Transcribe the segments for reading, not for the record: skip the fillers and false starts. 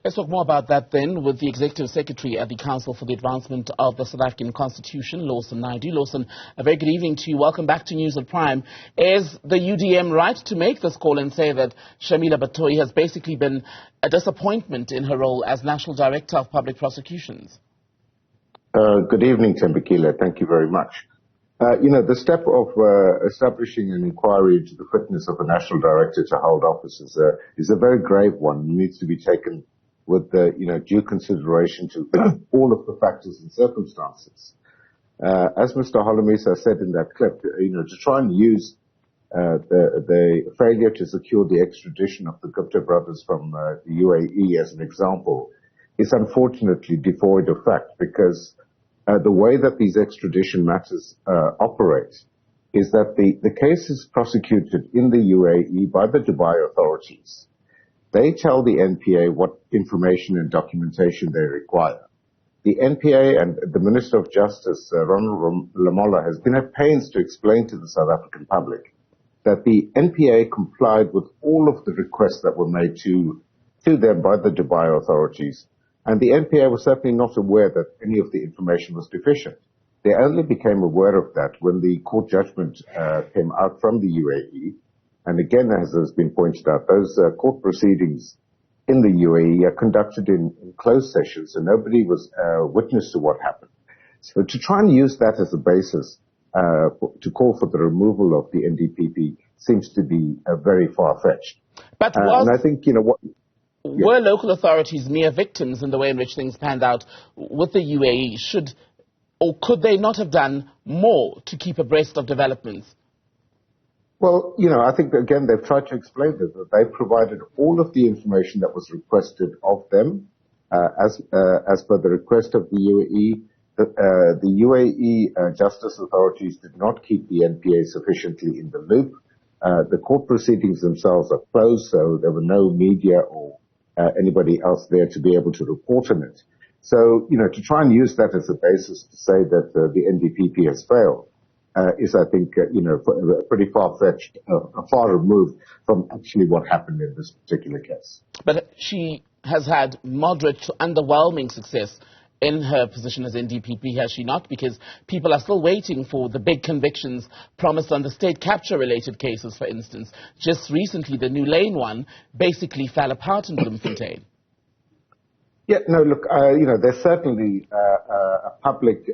Let's talk more about that then with the Executive Secretary at the Council for the Advancement of the South African Constitution, Lawson Naidoo. Lawson, a very good evening to you. Welcome back to News at Prime. Is the UDM right to make this call and say that Shamila Bathohi has basically been a disappointment in her role as National Director of Public Prosecutions? Good evening, Tembekile. Thank you very much. The step of establishing an inquiry into the fitness of a national director to hold office is a very grave one. It needs to be taken with due consideration to all of the factors and circumstances. As Mr. Holomisa said in that clip, to try and use the failure to secure the extradition of the Gupta brothers from the UAE as an example is unfortunately devoid of fact, because the way that these extradition matters operate is that the case is prosecuted in the UAE by the Dubai authorities. They tell the NPA what information and documentation they require. The NPA and the Minister of Justice, Ronald Lamola, has been at pains to explain to the South African public that the NPA complied with all of the requests that were made to them by the Dubai authorities. And the NPA was certainly not aware that any of the information was deficient. They only became aware of that when the court judgment came out from the UAE. And again, as has been pointed out, those court proceedings in the UAE are conducted in closed sessions, and nobody was witness to what happened. So to try and use that as a basis to call for the removal of the NDPP seems to be very far-fetched. But and I think, were local authorities mere victims in the way in which things panned out with the UAE? Could they not have done more to keep abreast of developments? Well, I think, again, they've tried to explain this, that they provided all of the information that was requested of them as per the request of the UAE. The UAE justice authorities did not keep the NPA sufficiently in the loop. The court proceedings themselves are closed, so there were no media or anybody else there to be able to report on it. So, to try and use that as a basis to say that the NDPP has failed is, I think, pretty far-fetched, far removed from actually what happened in this particular case. But she has had moderate to underwhelming success in her position as NDPP, has she not? Because people are still waiting for the big convictions promised on the state capture-related cases, for instance. Just recently, the New Lane one basically fell apart in Bloemfontein. Yeah, no, look, there's certainly a public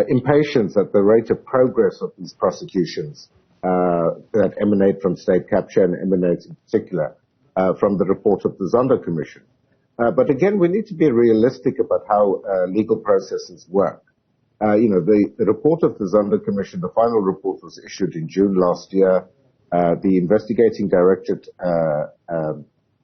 impatience at the rate of progress of these prosecutions that emanate from state capture and emanate in particular from the report of the Zondo Commission. But again, we need to be realistic about how legal processes work. The report of the Zondo Commission, the final report, was issued in June last year. The investigating directorate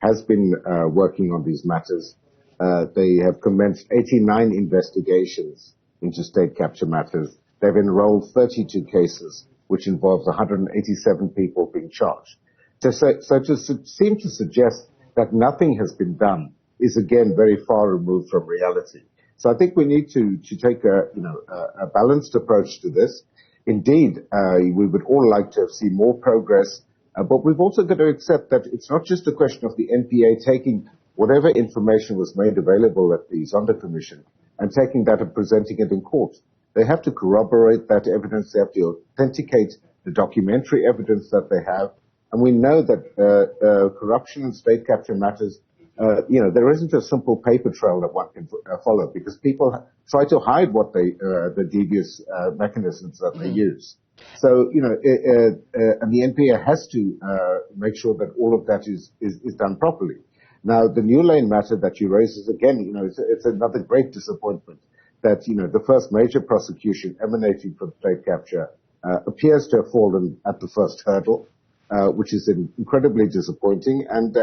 has been working on these matters. They have commenced 89 investigations into state capture matters. They've enrolled 32 cases, which involves 187 people being charged. So to seem to suggest that nothing has been done is, again, very far removed from reality. So I think we need to take a balanced approach to this. Indeed, we would all like to have seen more progress, but we've also got to accept that it's not just a question of the NPA taking whatever information was made available at the Zondo Commission and taking that and presenting it in court. They have to corroborate that evidence. They have to authenticate the documentary evidence that they have. And we know that corruption in state capture matters, there isn't a simple paper trail that one can follow, because people try to hide what the devious mechanisms that they use. So, and the NPA has to make sure that all of that is done properly. Now, the New Lane matter that you raise is, again, it's another great disappointment that, the first major prosecution emanating from state capture appears to have fallen at the first hurdle, which is incredibly disappointing and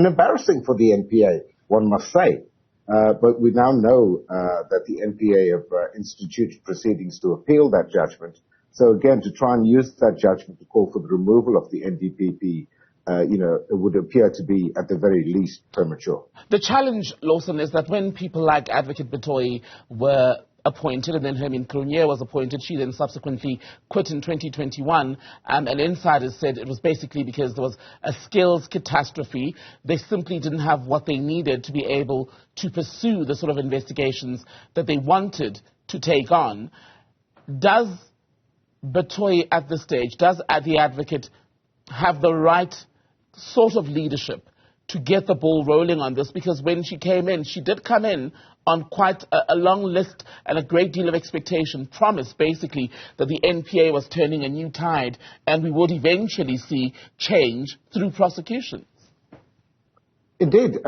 embarrassing for the NPA, one must say. But we now know that the NPA have instituted proceedings to appeal that judgment. So again, to try and use that judgment to call for the removal of the NDPP, it would appear to be, at the very least, premature. The challenge, Lawson, is that when people like Advocate Batohi were appointed, and then Hermine Cronje was appointed. She then subsequently quit in 2021, and insiders said it was basically because there was a skills catastrophe. They simply didn't have what they needed to be able to pursue the sort of investigations that they wanted to take on. Does Batohi at this stage, does the advocate have the right sort of leadership to get the ball rolling on this? Because when she came in, she did come in on quite a long list and a great deal of expectation, promised basically that the NPA was turning a new tide and we would eventually see change through prosecutions. Indeed.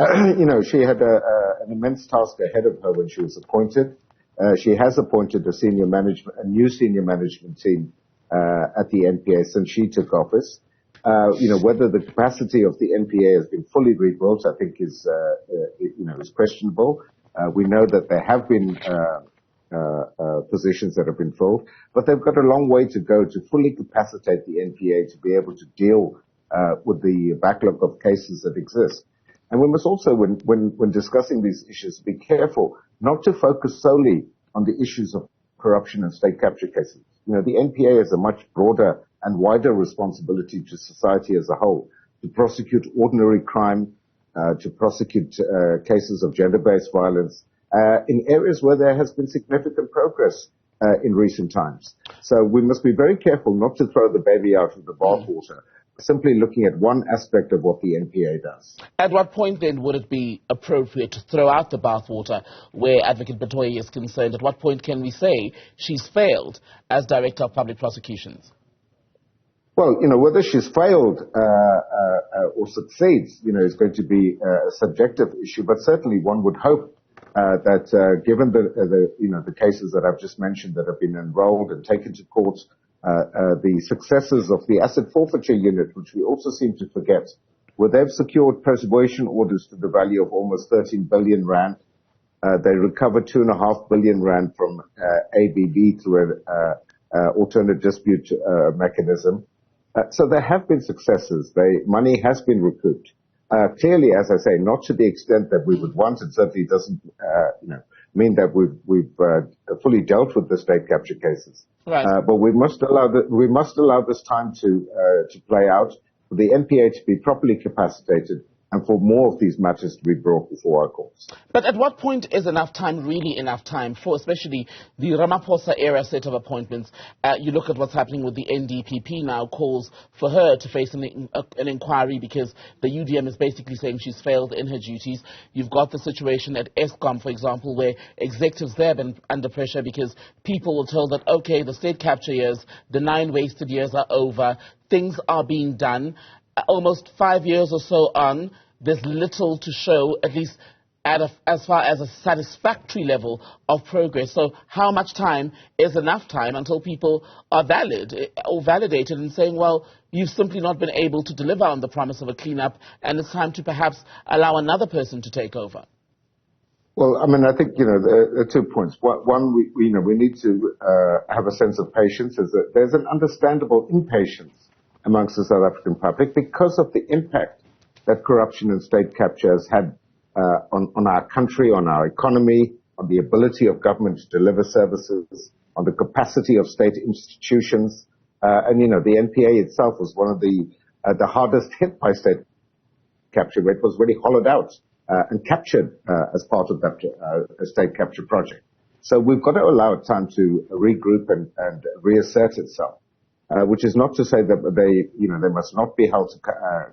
She had an immense task ahead of her when she was appointed. She has appointed a new senior management team at the NPA since she took office. Whether the capacity of the NPA has been fully rebuilt, I think is questionable. We know that there have been positions that have been filled, but they've got a long way to go to fully capacitate the NPA to be able to deal with the backlog of cases that exist. And we must also, when discussing these issues, be careful not to focus solely on the issues of corruption and state capture cases. The NPA has a much broader and wider responsibility to society as a whole, to prosecute ordinary crime, to prosecute cases of gender-based violence in areas where there has been significant progress in recent times. So we must be very careful not to throw the baby out with the bathwater, simply looking at one aspect of what the NPA does. At what point then would it be appropriate to throw out the bathwater where Advocate Batohi is concerned? At what point can we say she's failed as Director of Public Prosecutions? Well, whether she's failed or succeeds, is going to be a subjective issue. But certainly, one would hope that, given the cases that I've just mentioned that have been enrolled and taken to court, the successes of the asset forfeiture unit, which we also seem to forget, where they've secured preservation orders to the value of almost 13 billion rand. They recovered 2.5 billion rand from ABB through an alternate dispute mechanism. So there have been successes. Money has been recouped. Clearly, as I say, not to the extent that we would want. It certainly doesn't, mean that we've fully dealt with the state capture cases. Right. But we must allow this time to play out, for the NPA to be properly capacitated, and for more of these matters to be brought before our courts. But at what point is enough time really enough time for especially the Ramaphosa era set of appointments? You look at what's happening with the NDPP now, calls for her to face an inquiry because the UDM is basically saying she's failed in her duties. You've got the situation at Eskom, for example, where executives there have been under pressure because people were told that, okay, the state capture years, the 9 wasted years are over, things are being done. Almost 5 years or so on, there's little to show, at least as far as a satisfactory level of progress. So how much time is enough time until people are valid or validated and saying, well, you've simply not been able to deliver on the promise of a cleanup and it's time to perhaps allow another person to take over? Well, I think, there are 2 points. One, we need to have a sense of patience. There's an understandable impatience amongst the South African public because of the impact that corruption and state capture has had on our country, on our economy, on the ability of government to deliver services, on the capacity of state institutions. And the NPA itself was one of the hardest hit by state capture, where it was really hollowed out and captured as part of that state capture project. So we've got to allow it time to regroup and reassert itself. Which is not to say that they must not be held to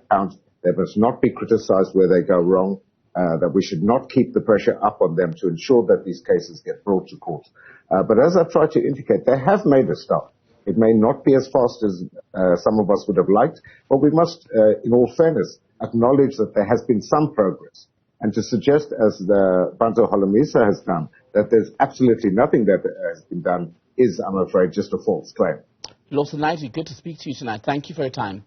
account, they must not be criticized where they go wrong, that we should not keep the pressure up on them to ensure that these cases get brought to court. But as I've tried to indicate, they have made a start. It may not be as fast as some of us would have liked, but we must, in all fairness, acknowledge that there has been some progress. And to suggest, as the Bantu Holomisa has done, that there's absolutely nothing that has been done is, I'm afraid, just a false claim. Lawson, Naidoo, good to speak to you tonight. Thank you for your time.